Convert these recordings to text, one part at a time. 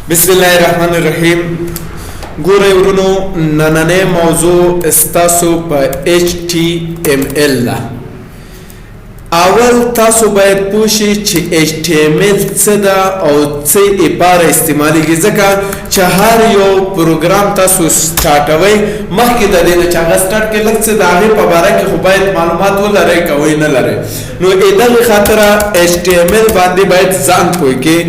बिस्मिल्लाहिर्रहमानिर्रहीम। ګورئ ورونو نننۍ موضوع ستاسو په HTML ده. اول تاسو باید پوه شئ چې HTML څه ده او څه عباره استعمالیږي، ځکه چې هر یو پروګرام تاسو سټارټوئ مخکې د دې نه چې هغه سټارټ کې لږ څه د هغې په باره کې خو باید معلومات ولرئ که وی نه لرئ. نو دغې خاطره HTML باندې باید ځان پوه کړئ.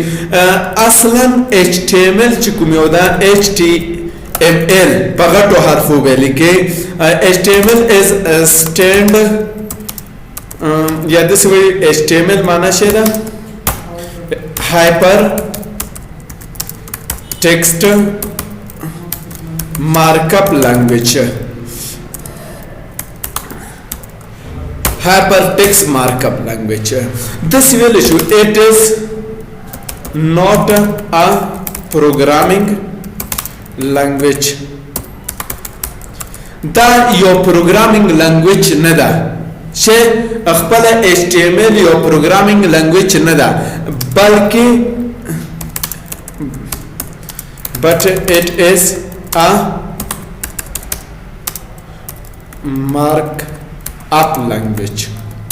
اصلا HTML چې کوم یو ده HTML په غټو حرفو به لیکئ. HTML is stand یا داسې وایي HTML معنا څه ده؟ هایپر ټیکسټ مارکاپ لینګویج. هایپر ټیکسټ مارکاپ لینګویج داسې ویلی شو it is not a programming language. دا یو پروګرامینګ لینګویج نه ده چې خپل HTML یو پروګرامینګ لینګویج نه ده، بلکې but it is a mark up language.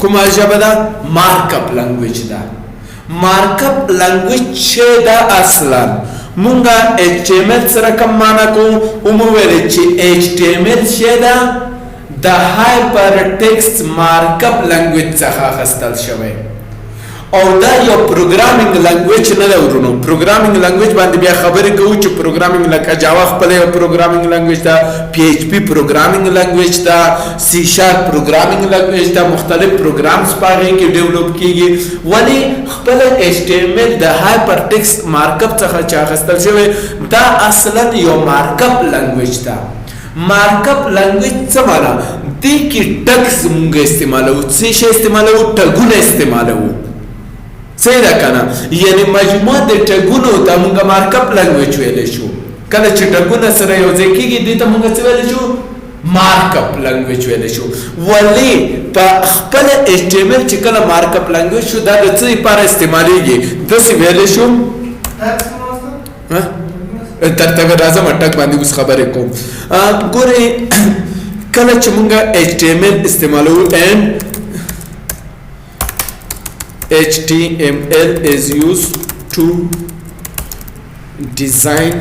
کومه ژبه ده؟ مارک اپ لینګویج ده. مارک اپ لینګویج چې ده اصلا مونږه HTML سره کوم معنا کوو؟ مو ویل چې HTML چې ده د هایپر ټیکسټ مارک اپ لینګویج څخه اخیستل شوی او دا یو پروګرامینګ لینګویج نه ده ورونو. پروګرامینګ لینګویج باندې بیا خبرې کوو چې پروګرامینګ لکه جاوا خپل یو پروګرامینګ لینګویج ده، PHP پروګرامینګ لینګویج ده، C# پروګرامینګ لینګویج ده، مختلف پروګرامز په هغې کې ډیولپ کیږي. ولې خپل HTML د هایپر ټیکسټ مارک اپ څخه چې اخیستل شوی دا اصلا یو مارک اپ لینګویج ده. مارک اپ لینګویج څه معنا؟ دې کې ټګز مونږ استعمالوو. څه شی استعمالوو؟ ټګونه استعمالوو. صحیح ده که نه؟ یعنې مجموعه د ټګونو ته مونږ مارک اپ لینګویج ویلی شو. کله چې ټګونه سره یو ځای کېږي دې ته مونږ څه ویلی شو؟ مارک اپ لینګویج ویلی شو. ولې په خپل HTML چې کله مارک اپ لینګویج شو دا د څه لپاره استعمالیږي؟ داسې ویلی شو ترتګ راځم اټک باندې اوس خبرې کوم. ګورئ کله چې مونږ HTML استعمالوو and HTML is used to design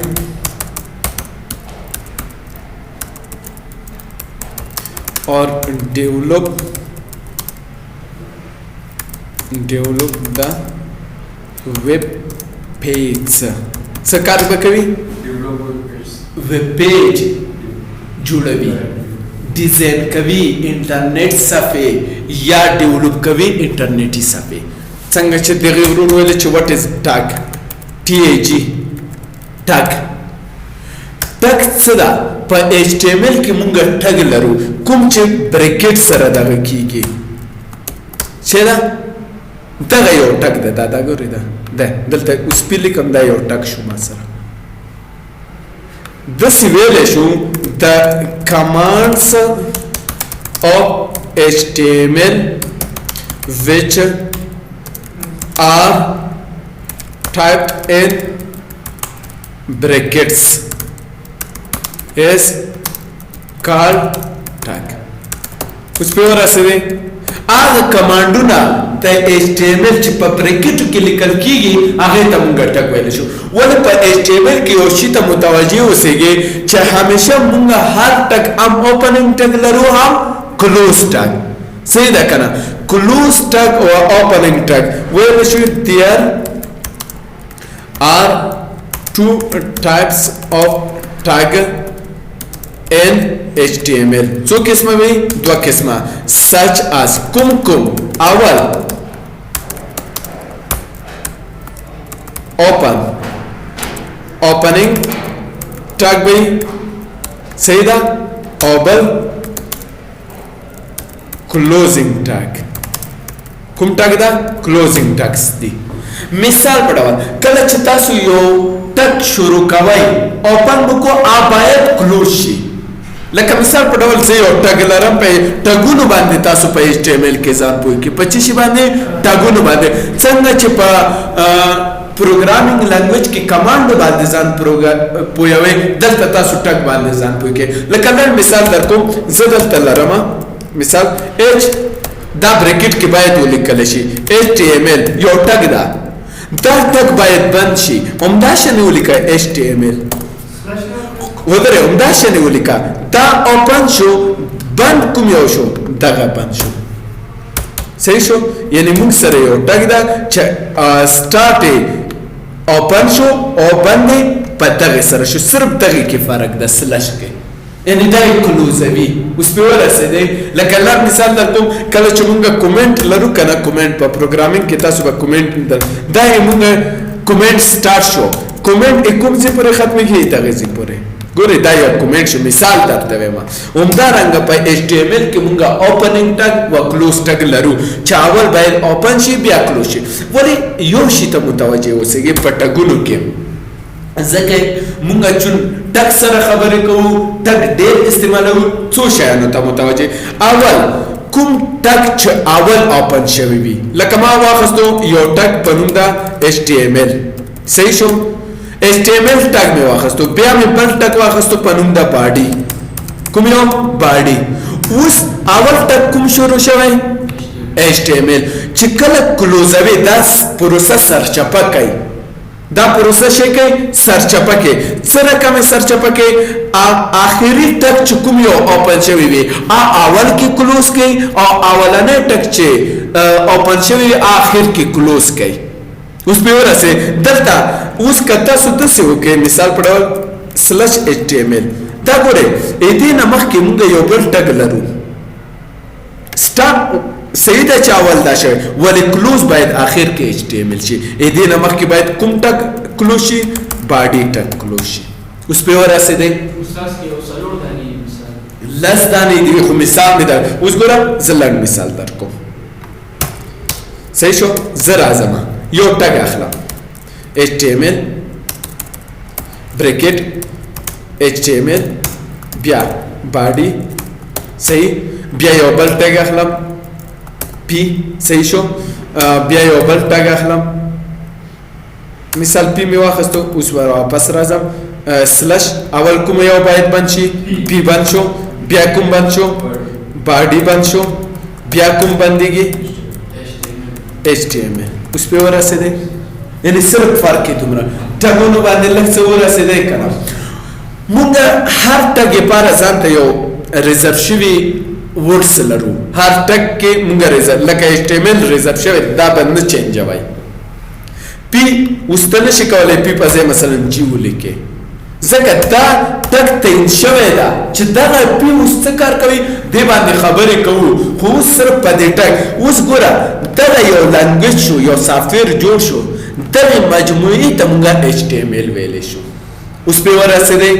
or develop the web page. څه کار به کوي؟ ویب پیج جوړوي، ډیزاین کوي انټرنیټ صفحې یا ډیولپ کوي انټرنیټي صفحې. څنګه چې دغه ورونو ویل چې واټ از ټاګ TAG ټاګ څه ده؟ په HTML کې مونږ ټاګ لرو کوم چې بریکټ سره دغه کیږي. څه ده؟ دغه یو ټاګ ده. دا ګورئ ده دلته اوس پې لیکم دا یو ټاګ شو ما سره. داسې ویلی شو the commands of HTML which are typed in brackets is called tag. कुछ पे और ऐसे هغه کمانډونه د HTML چې په بریکټو کې لیکل کیږي هغې ته مونږ ټګ ویلی شو. ولې په HTML کې یو شي ته متوجه اوسېږئ چې همیشه مونږ هر ټګ هم اوپننګ ټګ لرو هم کلوز ټګ. صحیح ده که نه؟ کلوز ټګ او اوپننګ ټګ ویلی شو there are two types of tag in HTML. څو قسمه وي؟ دوه قسمه. such as کوم اول opening tag وي، صحیح ده؟ او بل closing tag. کوم ټاګ ده؟ closing tags دي. مثال په ډول کله چې تاسو یو ټګ شروع کوئ اوپن بکو باید کلوز شي. لکه مثال په ډول زه یو ټګ لرم په ټګونو باندې تاسو په HTML کې ځان پوه کې 25 باندې ټګونو باندې څنګه چې په پروګرامینګ لانګویج کې کمانډ باندې ځان پوهوي دلته تاسو ټک باندې ځان پوهیږئ لکه نن مثال درکوم زه دلته لرم مثال h دا بریکټ کې باید ولیکل شي html یو ټک دا ټک باید بند شي همدا شنه ولیکه html ودره همدا شنه ولیکه دا اوپن شو بند کوم یو شو دغه بند شو صحیح شو یعنی موږ سره یو ټک دا چې سٹارټ اوپن شو او بند په دغه سره شو صرف دغه کې فرق د سلش کې یعنی دا کلوزوي اوس په ورسېده لکه لږ مثال درکوم کله چې موږ کومنټ لرو کنه کومنټ په پروګرامینګ کې تاسو به کومنټ دا موږ کومنټ سٹارټ شو کومنټ کوم څه پورې ختمه کیږي دغه څه پورې ګوره دا یو کومنټ شو مثال درته وایم همدا رنګ په HTML کې موږ اوپننګ ټګ او کلوز ټګ لرو چې اول باید اوپن شي بیا کلوز شي ولی یو شی ته متوجه اوسئ په ټګونو کې ځکه موږ چې ټګ سره خبرې کوو ټګ ډېر استعمالوو څو شیانو ته متوجه اول کوم ټګ چې اول اوپن شوی وي لکه ما واخستو یو ټګ په نوم دا HTML صحیح شو HTML ټګ مې واخستو بیا مې بل ټګ واخستو په نوم دا باډي کوم یو باډي اوس اول ټګ کوم شروع شوی HTML چې کله کلوزوي دا پروسه سرچپه کوي دا پروسه شي کوي سرچپه کوي سره کوم سرچپه کوي اخري ټک چې کوم یو اوپن شوی وي اول کې کلوز کوي او اولنې ټک چې اوپن شوی وي اخر کې کلوز کوي اوس به ورسه دلته اوس کته سود څه وکي مثال پړول /html دا ګوره اې دې نمخ کې موږ یو بل ټک لرو سٹارټ سیده چاول دا شوی ولی کلوز باید آخر کې HTML شي اې دې نمخ کې باید کوم ټک کلوز شي باډي ټک کلوز شي اوس په ورسه دې استاد کې یو څلور دانی مثال لس دانی دی خو مثال مې دا اوس ګوره زلن مثال درکو صحیح شو زر اعظم یو ټک اخلم HTML بریکټ HTML بیا باډي صحیح بیا یو بل ټک اخلم پی صحیح شو بیا یو بل ټګ اخلم مثال پی می واخستو اوس واپس راځم سلش اول کوم یو باید بند شي پی بند شو بیا کوم بند شو باډي بند شو بیا کوم بنديږي HTML اوس په ورسېده یعنی صرف فرق کې دومره ټګونو باندې لږ څه ورسېده کنه موږ هر ټګ لپاره ځانته یو ریزرو شوی ورډز لرو هر ټک کې موږ ریزرو لکه HTML ریزرو شوی دا باندې چینج وای پی واستنه شي کولای پی په ځای مثلا جی ولیکي ځکه دا ټک ته شوی دا چې دا پی اوس څه کار کوي دی باندې خبرې کوو خو صرف په دې ټک اوس ګوره دا یو لانګویج شو یو سافټویر جوړ شو دا مجموعي ته موږ HTML ویلې شو اوس په ورسېده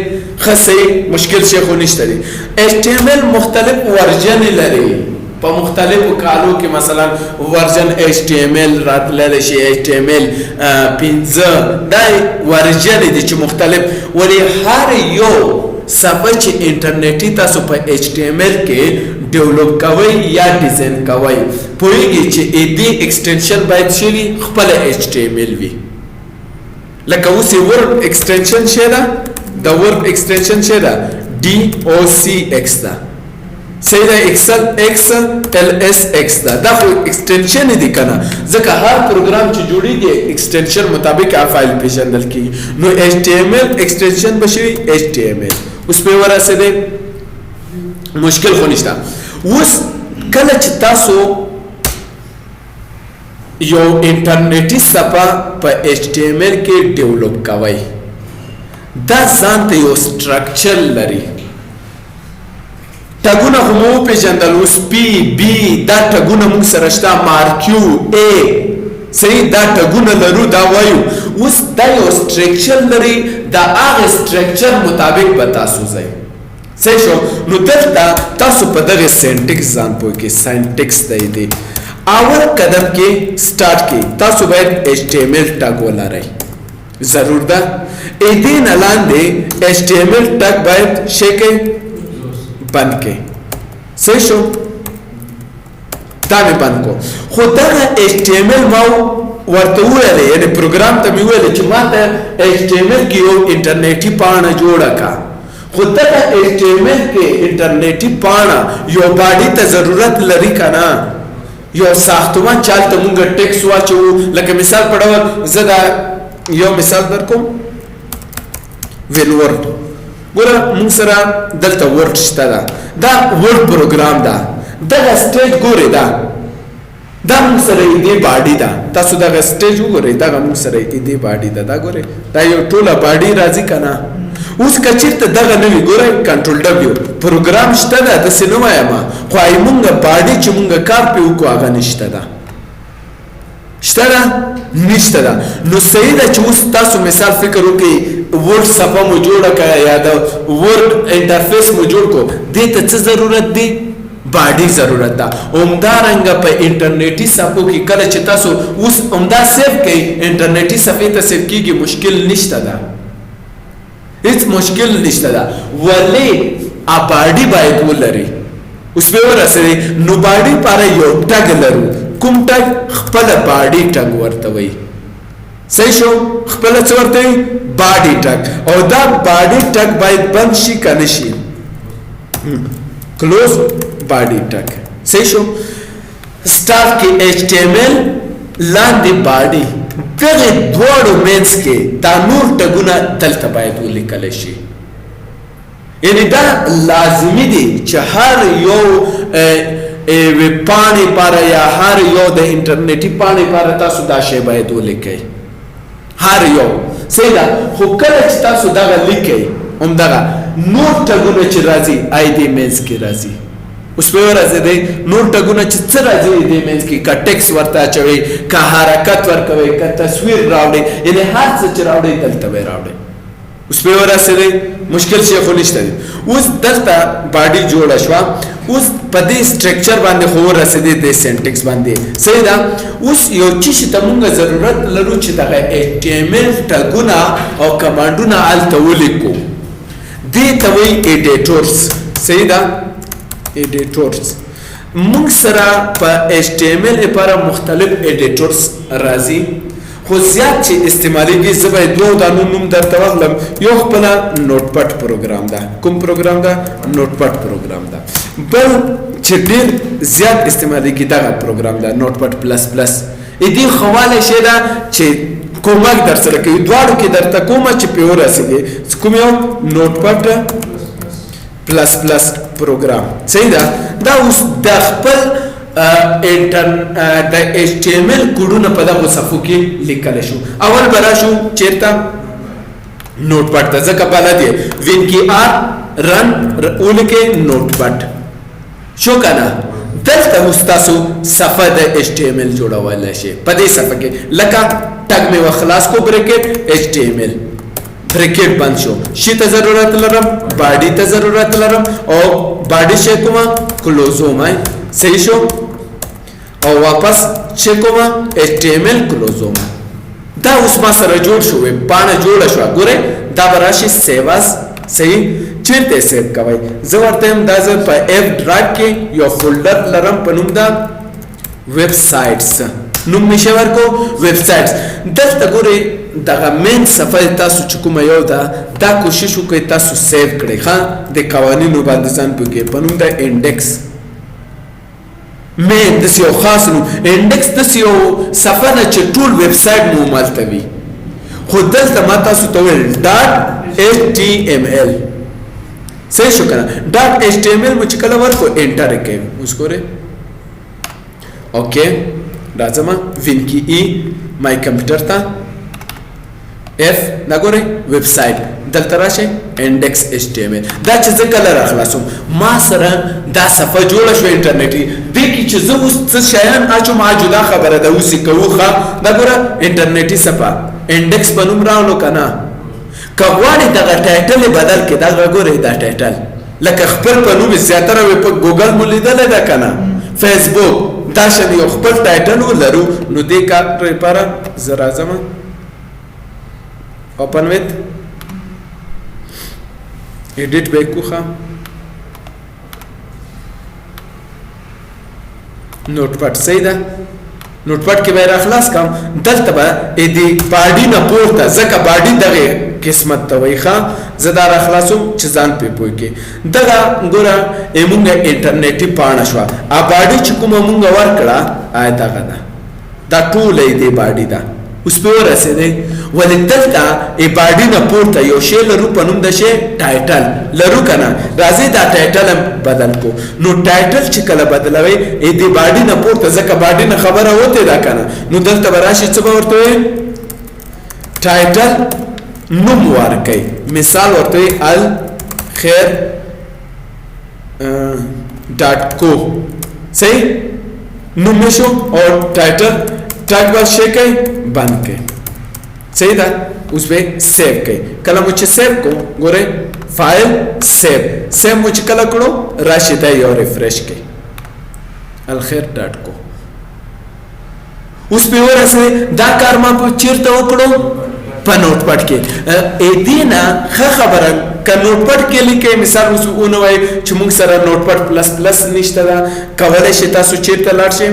خاصه مشکل شي خو نشته دي HTML مختلف ورژن لري په مختلفو کالو کې مثلا ورژن HTML راتلل شي HTML 15 دا ورژن دي چې مختلف ولی هر یو صفحه چې انټرنیټي تاسو په HTML کې ډیولپ کوي یا ډیزاین کوي پوهیږئ چې دې ایکسټنشن باید شي خپل HTML وي لکه اوس ورډ ایکسټنشن شه دا د ورډ ایکسټنشن شه دا DOCX دا سیدا ایکسل XLSX دا خو ایکسټنشن دي کنه ځکه هر پروګرام چې جوړیږي ایکسټنشن مطابق فایل پیژندل کیږي نو HTML ایکسټنشن بشي HTML اوس په ورسېده مشکل خو نشته اوس کله چې تاسو یو انټرنیټي صفحه په HTML کې ډیولپ کوي دا ځان ته یو سټرکچر لري ټګونه هم په جندل اوس پی بی دا ټګونه موږ سره شته مارکیو ا صحیح دا ټګونه لرو دا وایو اوس دا یو سټرکچر لري دا هغه سټرکچر مطابق به تاسو ځئ صحیح شو نو دلته تاسو په دغه سینټیکس ځان پوه کې سینټیکس دی اول قدم کې سٹارټ کې تاسو باید HTML ټګ ولرئ ضرور ده اې دې نه لاندې HTML ټګ باید شي کې بند کې صحیح شو دا مې بند کو خو دا HTML ماو ورته ویل یعنی پروګرام ته مې ویل چې ما ته HTML کې یو انټرنیټي پاڼه جوړه کا خو دغه HTML کې انټرنیټي پاڼه یو باډي ته ضرورت لري کنه یو ساختمان چالت مونږ ټیکس واچو لکه مثال پړو زدا یو مثال درکوم وین ورډ ګوره مونږ سره دلته ورډ شته دا ورډ پروګرام دا سټیج ګوره دا مونږ سره دې باډي دا تاسو دا سټیج وګورئ دا مونږ سره دې باډي دا ګوره دا یو ټوله باډي راځي کنه اوس کچیرته دغه نوی ګورئ کنټرول ډبلیو پروګرام شته دا د سينما یما خو ایمونګ باډي چې مونږ کار په وکړو هغه نشته دا شته دا نشته دا نو صحیح ده چې اوس تاسو مثال فکر وکړئ ورډ صفه مو جوړه کړه یا د ورډ انټرفیس مو جوړ کو دې ته څه ضرورت دی باډي ضرورت ده اومدارنګ په انټرنیټي صفو کې کله چې تاسو اوس اومدا سیو کړئ انټرنیټي صفې ته سیو کیږي مشکل نشته ده هیڅ مشکل نشته ده ولې باډي باید ولري اوس به ورسره نو باډي لپاره یو ټګ لرو کوم ټګ خپل باډي ټګ ورته وي صحیح شو خپل څه ورته وي باډي ټګ او دا باډي ټګ باید بند شي کنه شي کلوز باډي ټګ صحیح شو سٹارټ کې HTML لاندې باډي دغه دوړو مینس کې دا نور ټګونه دلته باید ولیکل شي یعنی دا لازمی دی چې هر یو پاڼې پاره یا هر یو د انټرنیټي پاڼې پاره تاسو دا شی باید ولیکئ هر یو صحیح ده خو کله چې تاسو دغه لیکئ همدغه نور ټګونه چې راځي آی دې مینس کې راځي اوس په ورځ دی نور ټګونه چې څه راځي دې مینس کې کا ټیکس ورته اچوي کا حرکت ورکوي کا تصویر راوړي یعنی هر څه چې راوړي دلته به راوړي اوس په ورځ دی مشکل شي خو نشته اوس دلته باډي جوړه شو اوس په دې سټرکچر باندې خو رسیدي د سنټکس باندې صحیح ده اوس یو چې ته مونږ ضرورت لرو چې دغه HTML ټګونه او کمانډونه الته ولیکو دې ته وایي ایډیټورز صحیح ده ایډیټورز مونږ سره په HTML لپاره مختلف ایډیټورز راځي خو زیات چې استعمالېږي زه باید دوه دانو نوم درته واخلم یو خپل نوټ پټ پروګرام ده کوم پروګرام ده نوټ پټ پروګرام ده بل چې ډېر زیات استعمالېږي دغه پروګرام ده نوټ پټ پلس پلس دې خواله شي ده چې کومک در سره کوي دواړو کې درته کومه چې په ورسېږي کوم یو نوټ پټ پلس پلس پروګرام صحیح ده دا اوس د خپل د HTML کوډونه په دغه صفو کې لیکل شو اول براشو چیرته نوٹ پټ ته ځکه بلد دی وین کی آر رن اولکه نوٹ پټ شو کنه دلته مستاسو صفه د HTML جوړول شي په دې صفه کې لکه ټګ می وخلاص کو بریکټ HTML بریکټ بند شو شي ته ضرورت لرم باډي ته ضرورت لرم او باډي شي کومه کلوزوم صحیح شو او واپس چیکوما HTML کلوزوم دا اوس ما سره جوړ شو پاڼه جوړه شو ګوره دا براشي سیواز صحیح چیرته سیو کوي زه ورته دا زه په F ډرایو کې یو فولډر لرم په نوم دا ویب سایټس نوم نشه ورکو ویب سایټس دلته ګوره دغه مین صفحه تاسو چې کومه یو دا کوشش وکړئ تاسو سیو کړئ ښه د قوانینو باندې ځان پوهیږئ په نوم دا انډکس مین د یو خاص نو انډکس د یو صفحه نه چې ټول ویب سایټ مو ملتوي خو دلته ما تاسو ته ویل .html صحیح شو کنه .html مو چې کله ورکو انټر کوي اوس ګوره اوکې راځم وین کی ای مای کمپیوټر ته F دا ګوره ویب سایټ دلته راشه انډکس HTML دا چې زه کله راخلاصوم ما سره دا صفحه جوړه شو انټرنیټي دې کې چې زه اوس څه شیان اچوم جدا خبره ده اوس کوخه دا ګوره انټرنیټي صفحه انډکس په نوم راولو کنه کغواړي دغه ټایټل بدل کې دا ګوره دا ټایټل لکه خپل په نوم زیاتره په ګوګل مو لیدل ده کنه فیسبوک دا شنه یو خپل ټایټل ولرو نو دې کار لپاره زرا زما open with edit بکوخه نوٹ پټ صحیح ده نوټ پټ کې به راخلاص کم دلته به دې باډي نه پورته ځکه باډي دغه قسمت ته وایي ښه زه دا راخلاصوم چې ځان پې پوه کې دغه ګوره مونږ انټرنیټي پاڼه شوه باډي چې کومه مونږ ورکړه دغه ده دا ټوله یې دې باډي ده اوس پې ورسېدی ولې دلته باډي نه پورته یو شی لرو په نوم د شی ټایټل لرو که نه راځئ دا ټایټل هم بدل کو نو ټایټل چې کله بدلوئ دې باډي نه پورته ځکه باډي نه خبره وتې ده که نه نو دلته به راشي څه به ورته وایي ټایټل نوم ورکوي مثال ورته وایي الخیر ډاټ کو صحیح نوم شو او ټایټل ټاګ به شی کوي بند کوي صحیح ده اوس به سیو کوي کله مو چې سیو کو ګورئ فایل سیو مو چې کله کړو راشي دا یو ریفریش کوي الخیر ډاټ کو اوس به ورسې دا کار ما په چیرته وکړو په نوٹ پټ کې دینا خبره ک نوٹ پټ کې لیکي مثال وسونه وای چې موږ سره نوٹ پټ پلس پلس نشته دا کولای شي تاسو چیرته لاړ شئ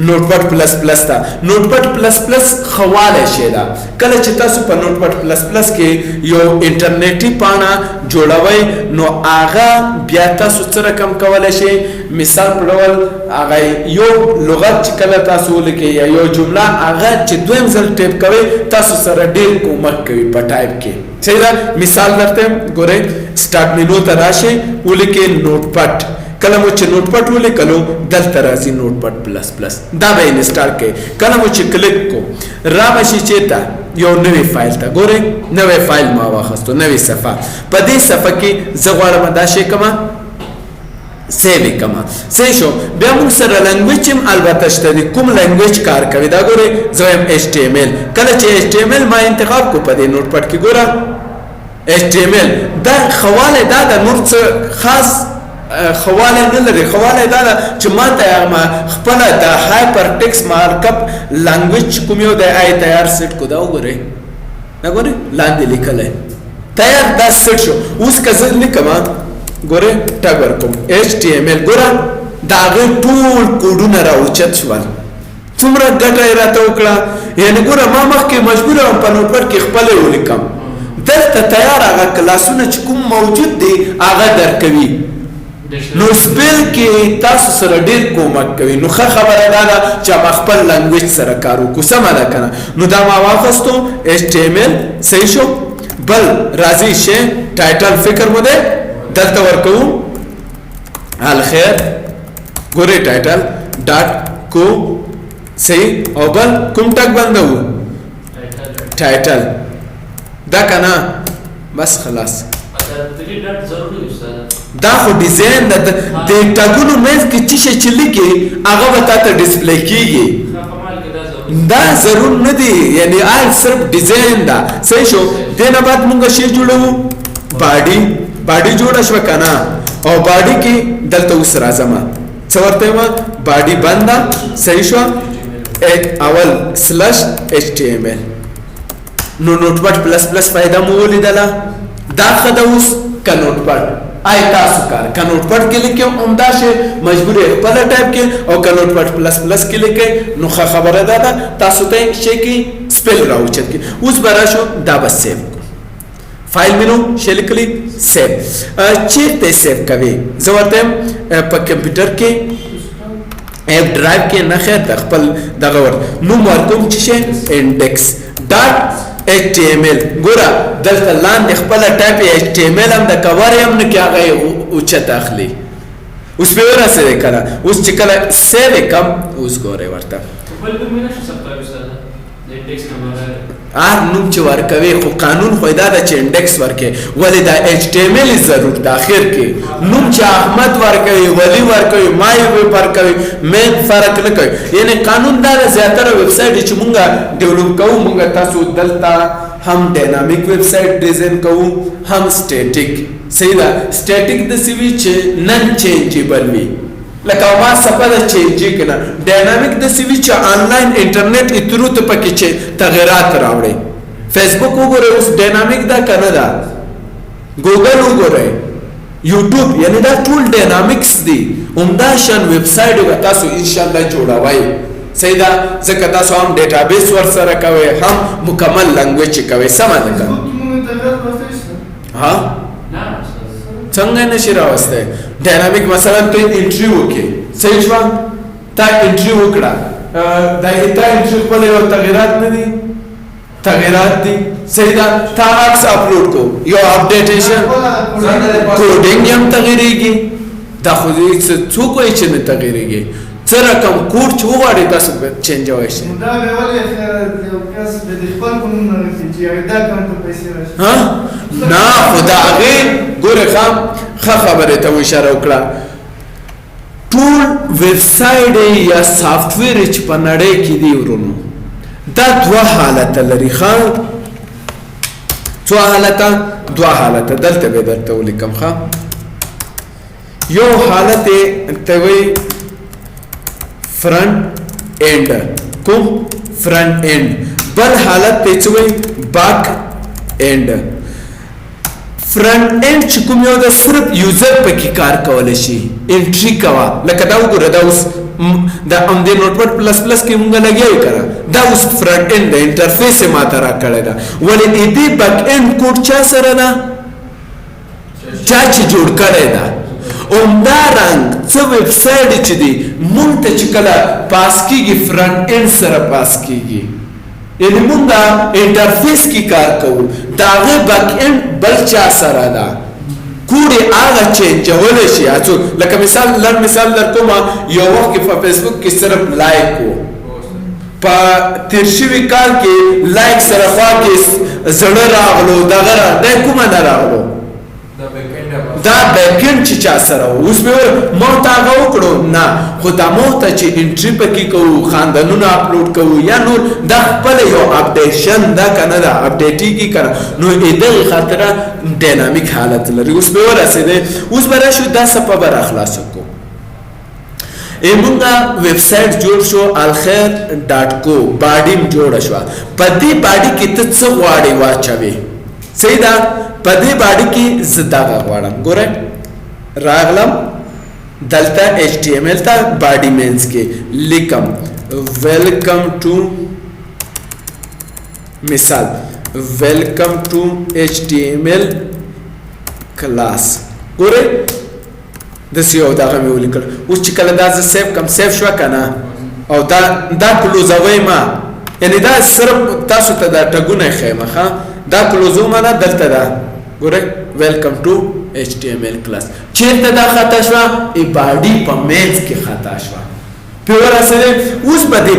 نوٹ پټ پلس پلس تا نوٹ پټ پلس پلس خواله شي دا کله چې تاسو په نوٹ پټ پلس پلس کې یو انټرنیټي پاڼه جوړوي نو هغه بیا تاسو سره کم کولای شي مثال په ډول هغه یو لغت چې کله تاسو لیکي یا یو جمله هغه چې دویم ځل ټایپ کوي تاسو سره ډېر کومک کوي په ټایپ کې صحیح ده مثال درته ګورئ سٹارټ مینو ته راشي ولیکي نوٹ پټ کله مو چې نوٹ پټ ولیکلو دلته راځي نوٹ پټ پلس پلس دا به انسټال کړئ کله مو چې کلیک کو را بشي چیرته یو نوې فایل ته ګورئ نوې فایل ما واخستو نوې صفحه په دې صفحه کې زه غواړم دا شی کما سیو کما صحیح شو بیا موږ سره لنګویج هم البته شته دي کوم لنګویج کار کوي دا ګورئ زه وایم HTML کله چې HTML ما انتخاب کو په دې نوٹ پټ کې ګوره HTML دا خواله دا د نور څه خاص خواله نه لري خواله دا چې ما ته خپل د هایپر ټیکس مارکپ لنګویج کوم یو د تیار سیټ کو دا وګورئ دا ګورئ لاندې لیکل تیار دا سیټ شو اوس که زه لیکم ګورئ ټاګ ورکوم HTML ګوره دا ټول کوډونه راوچت شول څومره ګټه یې راته وکړه یعنې ګوره ما مخکې مجبور وم په نوټ پټ کې خپله ولیکم دلته تیار هغه کلاسونه چې کوم موجود دی هغه درکوي نو سپیل کې تاسو سره ډیر کومک کوي نو ښه خبره دا ده چې ما خپل لنګویج سره کار وکړو سمه ده که نه نو دا ما واخیستو HTML صحیح شو بل راځي شی ټایټل فکر مو دی دلته ورکوو الخیر ګورئ ټایټل ډاټ کو صحیح او بل کوم ټک بندوو ټایټل دا که نه بس خلاص دا خو ډیزاین د ټاګونو منځ کې چې شی چې لیکي هغه به تاته ډسپلی کیږي دا ضرور نه دی یعنی صرف ډیزاین دا صحیح شو دې نه بعد مونږ شی جوړوو باډي جوړه شوه که نه او باډي کې دلته اوس راځم څه ورته یم باډي بنده صحیح شوه اول سلش HTML نو نوٹ پټ پلس پلس فایده مو ولیدله دا ښه ده اوس که نوٹ پټ آی تاسو کار که نوٹ پټ کې لیکئ عمده شی مجبور یې خپله ټایپ کې او که نوٹ پټ پلس پلس کې لیکئ نو ښه خبره دا ده تاسو ته شی کې سپیل راوچت کې اوس به راشو دا به سیو فایل مینو شی لیکلی سیو چیرته سیو کوي زه ورته یم په کمپیوټر کې ایپ ډرایو کې نه خیر د خپل دغه ور نوم ورکوم چې شی انډیکس ډاټ HTML ګوره دلته لاندې خپله ټایپ HTML هم د کور هم نه کې هغه یې اوچت اخلي اوس پې ورسېدی که نه اوس چې کله سیو یې کړم اوس ګورئ ورته هر نوم چې ورکوي خو قانون خو دا ده چې انډیکس ورکوي ولې دا HTML ضرور د اخر کې نوم چې احمد ورکوي ولی ورکوي مای ویب ورکوي مین فرق نه کوي یعنی قانون دا ده زیاتره ویب سایټ چې مونږ ډیولپ کوو مونږ تاسو دلته هم ډاینامیک ویب سایټ ډیزاین کوو هم سټیټیک صحیح ده سټیټیک داسې وي چې نن چینجیبل وي لکه ما صفحه د چینجی کنه ډاینامیک د سی وی چې آنلاین انټرنیټ اترو ته پکې چې تغیرات راوړي فیسبوک وګورئ اوس ډاینامیک دا کنه دا ګوګل وګورئ یوټیوب یعنی دا ټول ډاینامیکس دي عمده شان ویب سایټ به تاسو ان شاء الله جوړوي صحیح ده ځکه تاسو هم ډیټابیس ورسره کوئ هم مکمل لنګویج کوئ سمه ده که ها څنګه نشي راوستی ډاینامیک مثلا ته انټری وکړې صحیح شوه تا انټری وکړه دا تا انټری خپل یو تغیرات نه دي تغیرات دي صحیح ده تا عکس اپلوډ کو یو اپډیټیشن کوډینګ هم تغیریږي دا خو دې څوک وایي چې نه تغیریږي څه رقم کوډ چې وغواړئ تاسو چینجولی شئ دا به ولې یو کس د خپل په نوم نه چې دا کم ته پیسې راشي نه خو د هغې ګورې ښه خبرې ته مو اشاره وکړه ټول ویبسایټ یا سافټویر چې په نړۍ کې دي ورونو دا دوه حالته لري ښه دوه حالته دلته به درته ولیکم ښه یو حالت ته وایي فرنٹ اینڈ کوم فرنٹ اینڈ بل حالت ته څه وایي باک اینڈ فرنٹ اینڈ چې کوم یو د صرف یوزر پکې کار کولی شي انټري کوه لکه دا وګوره دا اوس دا هم د نوټپډ پلس پلس کې مونږ لګیا یو کنه دا اوس فرنٹ اینډ د انټرفیس یې ماته راکړی ده ولې د دې بیک اینډ کوډ چا سره ده چا چې جوړ کړی ده همدارنګ څه ویبسایټ چې دي مونږ ته چې کله پاس کېږي فرنٹ اینډ سره پاس کېږي یعنې مونږ انټرفیس کې کار کوو د هغې بیک اینډ بل چا سره ده کوډ یې هغه چینجولی شي لکه مثال لږ مثال در کومه یو وخت کې په فیسبوک کې صرف لایک و په تیر شوي کال کې لایک سره خوا کې زړه راغلو دغه دی کومه نه راغلو دا بیکینډ چې چا سره و اوس مې وویل ما ته هغه وکړو نه خو دا ما ته چې انټري پکې کوو خاندانونه اپلوډ کوو یا نور دا خپله یو اپډیشن ده که نه ده اپډیټېږي که نه نو دغې خاطره ډاینامیک حالت لري اوس مې ورسېدی اوس به راشو دا صفحه به راخلاصه کړو مونږه ویبسایټ جوړ شو الخیر ډاټ کو باډي م جوړه شوه په دې باډي کې ته څه غواړې واچوې صحیح ده په دې باډي کې زه دغه غواړم ګورئ راغلم دلته ایچ ټي ایم ایل ته باډي مینس کې لیکم ویلکم ټو مثال ویلکم ټو ایچ ټي ایم ایل کلاس ګورئ داسې یو دغه مې ولیکل اوس چې کله دا زه سیف کم سیف شوه که نه او دا کلوزوی ما یعنې دا صرف تاسو ته دا ټګونه یې ښیم ښه دا کلوزو مانا دلته ده ګورئ ویلکم ټو ایچ ټي ایم ایل کلاس چیرته دا خطا شوه باډي په مینس کې خطا شوه پې ورسېدی اوس به دې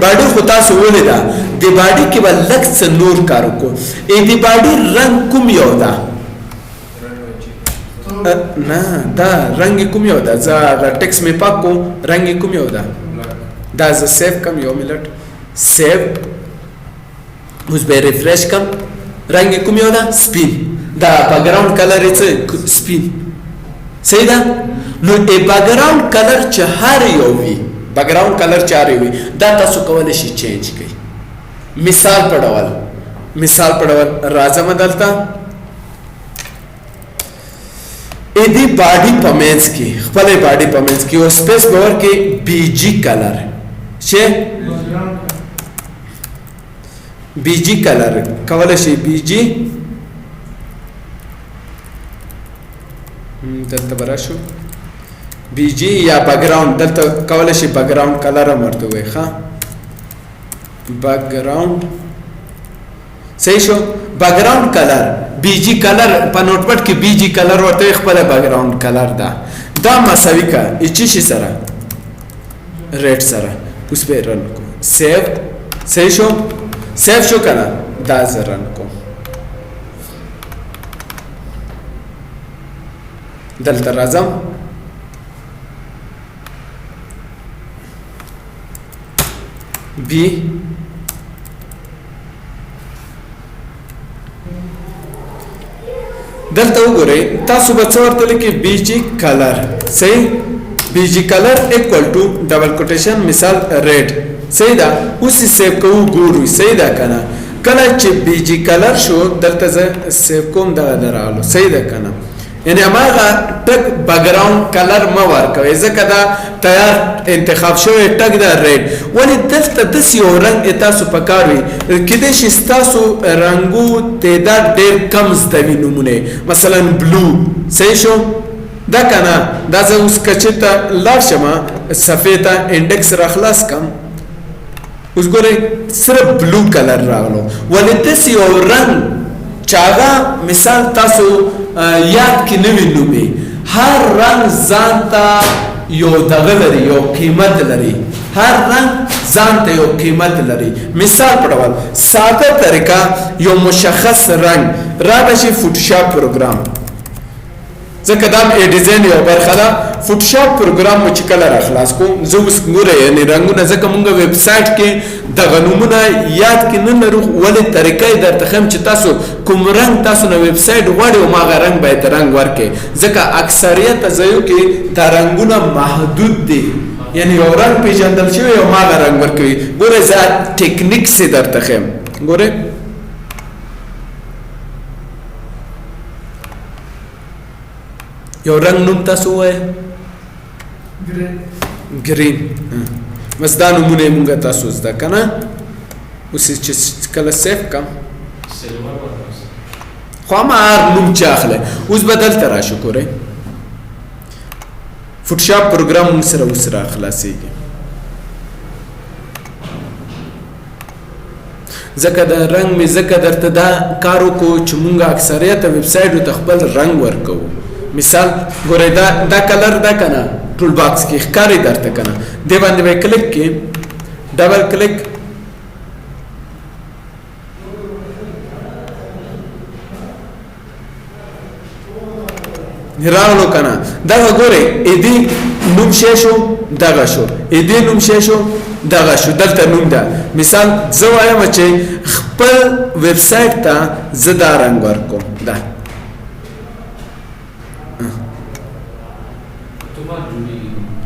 باډي خو تاسو ولیده دې باډي کې به لږ څه نور کار وکړو دې باډي رنګ کوم یو ده نه دا رنګ کوم یو ده زه هغه ټکس مې پاک کوم رنګ کوم یو ده دا زه سیف کم یو منټ سیف اوس به ریفریش کم رنګ کوم یو ده سپین دا بیکګراوند کلر یې څه سپین صحیح ده نو بیکګراوند کلر چې هر یو وي بیکګراوند کلر چې هر یو وي دا تاسو کولی شئ چینج کړئ مثال په ډول راځم دلته دې باډي په مینس کې خپلې باډي په مینس کې او سپیس به ورکړئ بي جي کلر چې بی جی کلر کولی شي بی جی دلته به راشو بی جی یا بیکګراوند دلته کولی شي بیکګراوند کلر هم ورته ووایي ښه بیکګراوند صحیح شو بیکګراوند کلر بی جی کلر په نوټپډ کې بی جی کلر ورته خپله بیکګراوند کلر ده دا مساوي که چې شي سره ریډ سره اوس به یې رن کو سیو صحیح شو سیف شو کنه دا زه رن کوم دلته راځم بی دلته وګورئ تاسو به څه ورته لیکئ بی جی کلر صحیح بی جی کلر اکول ټو ډبل کوټیشن مثال ریډ صحیح ده اوس یې سیو کوو ګورو صحیح ده که نه کله چې بی جی کلر شو دلته زه سیو کوم دغه ده راغلو صحیح ده که نه یعنی هغه ټک بیکګراوند کلر مه ورکوئ ځکه دا تیار انتخاب شوی ټک دا ریډ ولې دلته داسې یو رنګ تاسو پکار وي کیدای شي ستاسو رنګو تعداد ډېر کم زده وي نومونه مثلا بلو صحیح شو دا کنه دا زه اوس کچې ته لاړ شم صفحې ته انډکس راخلاص کم اوس ګورئ صرف بلو کلر راغلو ولې داسې یو رنګ چې هغه مثال تاسو یاد کې نه وي نومې هر رنګ ځان ته یو دغه لري یو قیمت لري هر رنګ ځان ته یو قیمت لري مثال په ډول ساده طریقه یو مشخص رنګ را بشي فوټوشاپ پروګرام ځکه دا ډیزاین یو برخه ده فوټوشاپ پروګرام مو چې کله را خلاص کوم زه اوس ګوره یعنی رنګونه ځکه مونږ ویب سایټ کې دغه نومونه یاد کې نه لرو ولې طریقې درته ښیم چې تاسو کوم رنګ تاسو نه ویب سایټ غواړئ او هغه رنګ باید رنګ ورکړئ ځکه اکثریت ځایو کې دا رنګونه محدود دي یعنی یو رنګ پیژندل شوی او هغه رنګ ورکوي ګوره زه ټیکنیک سي درته ښیم ګوره یو رنګ نوم تاسو وای گرین بس دا نومونه مونږه تاسو زده کنه اوس چې کله سیف کم خو ما هر نوم چې اخله اوس بدل تر راشو کوره فوټوشاپ پروګرام موږ سره اوس را خلاصيږي ځکه دا رنګ می ځکه درته دا کارو کو چې مونږه اکثریت ویب سایټو ته خپل رنګ ورکو مثال ګورئ دا کلر دا کنه ټول باکس کې ښکاری درته کنه دی باندې به کلیک کې ډبل کلیک راغلو کنه دا ګورئ اې دې نوم شو دغه شو اې دې نوم شو دغه شو دلته نوم ده مثال زه وایم چې خپل ویب سایټ ته زه دا رنګ ورکوم دا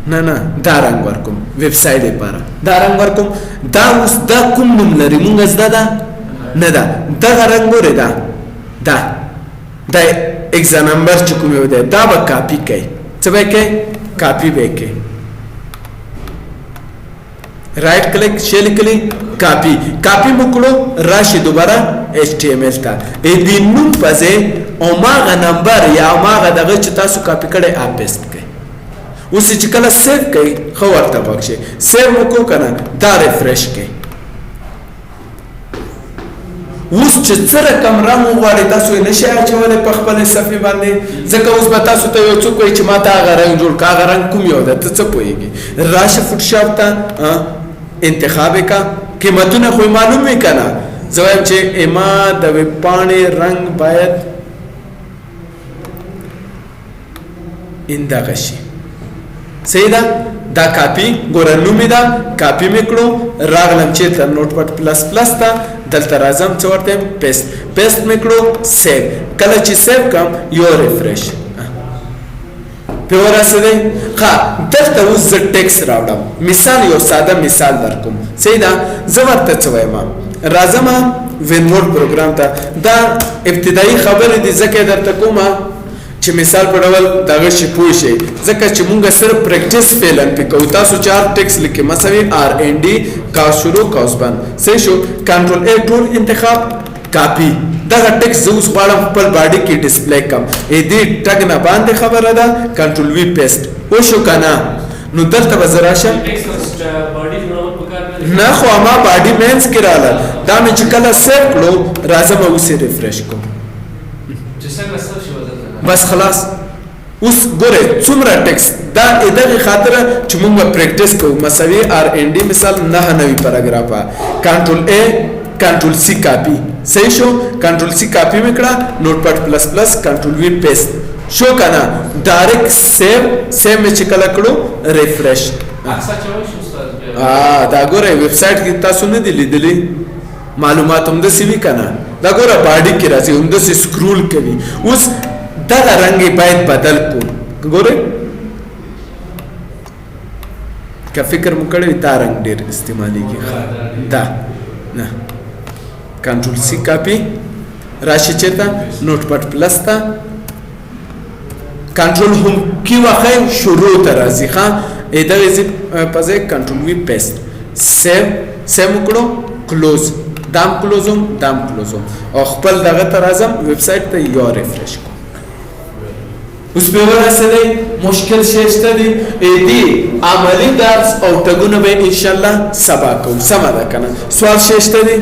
نه دا رنګ ورکوم ویب سایټ لپاره دا رنګ ورکوم دا اوس دا کوم نوم لري مونږ زده ده نه ده دغه رنګ ګورئ دا اگزا نمبر چې کوم یو دی دا به کاپی کوي څه به کوي کاپی به کوي رائٹ کلک شیل کلک کاپی مکړو راشي دوباره HTML ته دې نوم پځه او ماغه نمبر یا ماغه دغه چې تاسو کاپی کړي اپ پیسټ کړئ اوس چې کله سیو کوي خو ورته پکشه سیو وکړو کنه دا ریفریش کړئ اوس چې څره کمره مو غواړي تاسو یې نشئ اچولی په خپلې صفحې باندې ځکه اوس به تاسو ته یو څوک وایي چې ما ته هغه رنګ جوړ کړه هغه رنګ کوم یو ده ته څه پوهېږي راشه فوټوشاپ ته انتخاب یې کړه قیمتونه خو یې معلوم وي که نه زه وایم چې اما د ویب پاڼې رنګ باید دغه شي صحیح ده دا کاپی ګوره نومې ده کاپی مې کړو راغلم چېرته نوټ پټ پلس پلس ته دلته راځم څه ورته پیسټ مې کړو سیو کله چې سیو کړم یو ریفریش په ورسېدی ښه دلته اوس زه ټیکس راوړم مثال یو ساده مثال درکوم صحیح ده زه ورته څه وایم راځم وینموډ پروګرام ته دا ابتدایي خبرې دي ځکه درته کومه چې مثال په ډول دغه شي پوه شئ ځکه چې مونږ صرف پریکټیس فعلا پې کوو تاسو چار ټیکس لیکئ مثلا RND کاس شروع کاس بند صحیح شو کنټرول A ټول انتخاب کاپی دغه ټیکس زه اوس غواړم خپل باډي کې ډسپلی کړم دې ټګ نه باندې خبره ده کنټرول V پیسټ وشو که نه نو دلته به زه راشم نه خو ما باډي مینس کې راغله دا مې چې کله سیو کړو راځم اوس یې ریفریش کوم بس خلاص اوس ګوره څومره ټیکس دا دغه خاطر چې موږ پریکټیس کوو مساوي RND مثال 9 پاراګرافه کنټرول A کنټرول C کاپی صحیح شو کنټرول C کاپی وکړه نوټ پټ پلس پلس کنټرول V پیسټ شو کنه ډایرکټ سیو مې چې کله کړو ریفریش دا ګوره ویب سایټ کې تاسو نه دی لیدلی معلومات هم د سیوی کنه دا ګوره باډي کې راځي هم د سکرول کوي اوس دغه رنګ باید بدل کو ګوره که فکر مو کړی دا رنګ ډیر استعمالیږي دا نه کنټرول C کاپی راشي چېرته نوټ پټ پلس ته کنټرول هم کی واخی شروع ته راځي ښه دغه زی په ځای کنټرول وی پیسټ سیو وکړو کلوز دام کلوزوم او خپل دغه ته راځم ویب سایټ ته یو ریفرش کوم اوس به ورسېدی مشکل شته دی دی عملی درس او ټګونه به ان شاء الله سبا کوم سم ده کنه سوال شته دی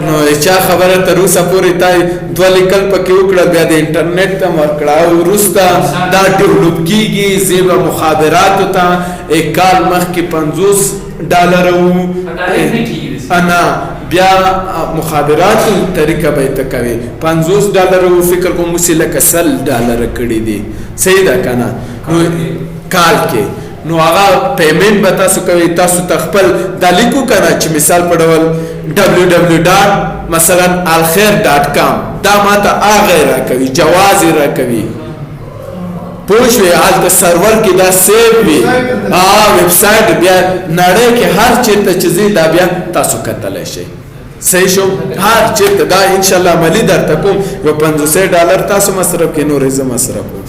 نو چا خبره تر اوسه پورې تا دوه لیکل پکې وکړه بیا د انټرنیټ ته ورکړه او وروسته دا ډیولپ کیږي زیبا مخابراتو ته یک کال مخکې $50 وو انا بیا مخابراتو طریقه به ته کوي $50 وو فکر کوم چې لکه $100 کړي دي صحیح ده کنه نو کال کې نو هغه پیمنٹ به تاسو کوي تاسو تخپل د لیکو کنه چې مثال په ډول www.مثلا.alkhair.com دا ماته هغه را کوي جواز را کوي پوښوي حالت سرور کې دا سیو وي ویب سایټ بیا نړۍ کې هر چیرته چې دا بیا تاسو کتلی شئ صحیح شو هر چیرته دا ان شاء الله عملی درته کوم یو $50 تاسو مصرف کې نورې زه مصرف کوم